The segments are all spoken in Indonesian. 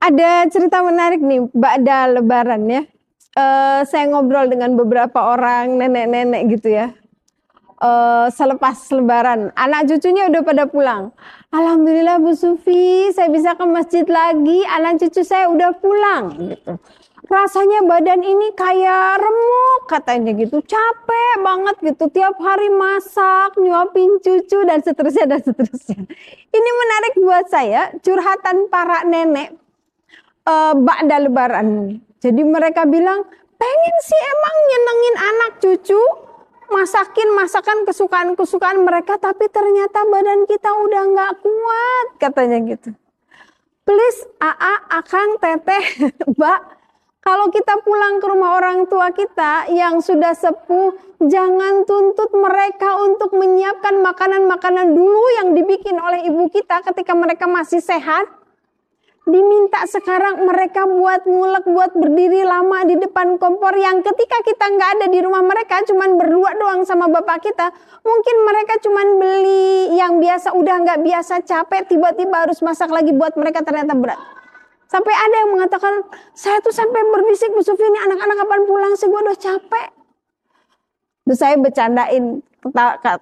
Ada cerita menarik nih, ba'da lebaran ya. Saya ngobrol dengan beberapa orang nenek-nenek gitu ya. Selepas lebaran, anak cucunya udah pada pulang. Alhamdulillah Bu Sufi, saya bisa ke masjid lagi, anak cucu saya udah pulang gitu. Rasanya badan ini kayak remuk katanya gitu, capek banget gitu, tiap hari masak, nyuapin cucu dan seterusnya dan seterusnya. Ini menarik buat saya, curhatan para nenek ba'da lebaran. Jadi mereka bilang, pengen sih emang nyenengin anak cucu, masakin masakan kesukaan mereka, tapi ternyata badan kita udah nggak kuat katanya gitu. Please akang, teteh, mbak, kalau kita pulang ke rumah orang tua kita yang sudah sepuh, jangan tuntut mereka untuk menyiapkan makanan-makanan dulu yang dibikin oleh ibu kita ketika mereka masih sehat. Diminta sekarang mereka buat ngulek, buat berdiri lama di depan kompor yang ketika kita nggak ada di rumah mereka, cuman berdua doang sama bapak kita. Mungkin mereka cuman beli yang biasa, udah nggak biasa, capek, tiba-tiba harus masak lagi buat mereka, ternyata berat. Sampai ada yang mengatakan, saya tuh sampai berbisik, Bu Sufi, ini anak-anak kapan pulang sih, gue udah capek. Terus saya bercandain,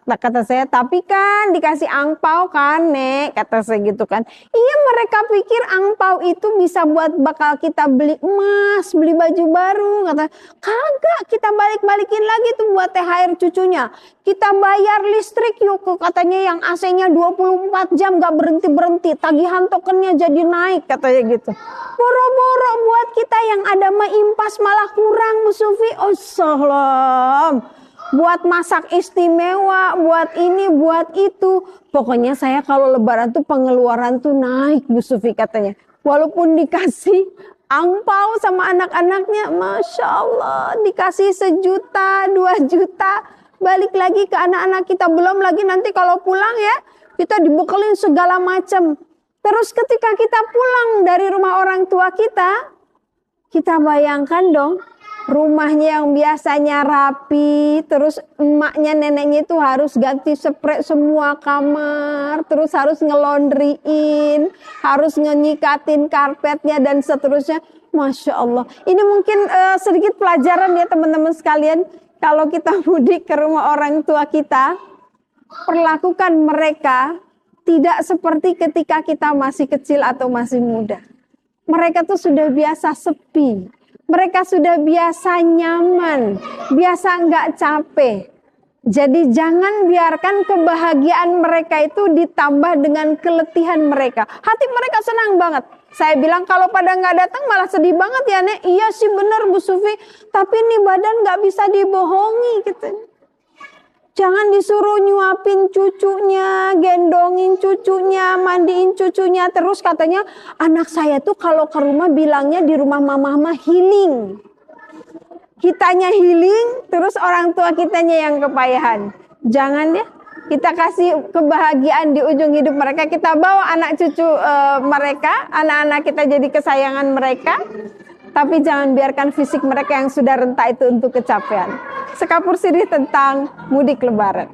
kata saya, tapi kan dikasih angpau kan Nek, kata saya gitu kan. Iya, mereka pikir angpau itu bisa buat bakal kita beli emas, beli baju baru. Kata, kagak, kita balik-balikin lagi tuh buat THR cucunya. Kita bayar listrik yuk, katanya yang AC-nya 24 jam gak berhenti-berhenti, tagihan tokennya jadi naik, katanya gitu. Boro-boro buat kita yang ada mah impas malah kurang, Bu Sufi. Oh salam. Buat masak istimewa, buat ini, buat itu. Pokoknya saya kalau lebaran tuh pengeluaran tuh naik, Bu Sufi katanya. Walaupun dikasih angpau sama anak-anaknya, Masya Allah, dikasih 1 juta, 2 juta, balik lagi ke anak-anak kita. Belum lagi nanti kalau pulang ya, kita dibekelin segala macam. Terus ketika kita pulang dari rumah orang tua kita bayangkan dong, rumahnya yang biasanya rapi, terus emaknya, neneknya itu harus ganti spray semua kamar, terus harus ngelondriin, harus ngenyikatin karpetnya dan seterusnya. Masya Allah. Ini mungkin sedikit pelajaran ya teman-teman sekalian. Kalau kita mudik ke rumah orang tua kita, perlakukan mereka tidak seperti ketika kita masih kecil atau masih muda. Mereka tuh sudah biasa sepi. Mereka sudah biasa nyaman, biasa nggak capek. Jadi jangan biarkan kebahagiaan mereka itu ditambah dengan keletihan mereka. Hati mereka senang banget. Saya bilang kalau pada nggak datang malah sedih banget ya Nek. Iya sih benar Bu Sufi, tapi nih badan nggak bisa dibohongi gitu. Jangan disuruh nyuapin cucunya, gendongin cucunya, mandiin cucunya. Terus katanya anak saya tuh kalau ke rumah bilangnya di rumah mama healing. Kitanya healing, terus orang tua kitanya yang kepayahan. Jangan ya, kita kasih kebahagiaan di ujung hidup mereka. Kita bawa anak cucu mereka, anak-anak kita jadi kesayangan mereka. Tapi jangan biarkan fisik mereka yang sudah renta itu untuk kecapean. Sekapur sirih tentang mudik lebaran.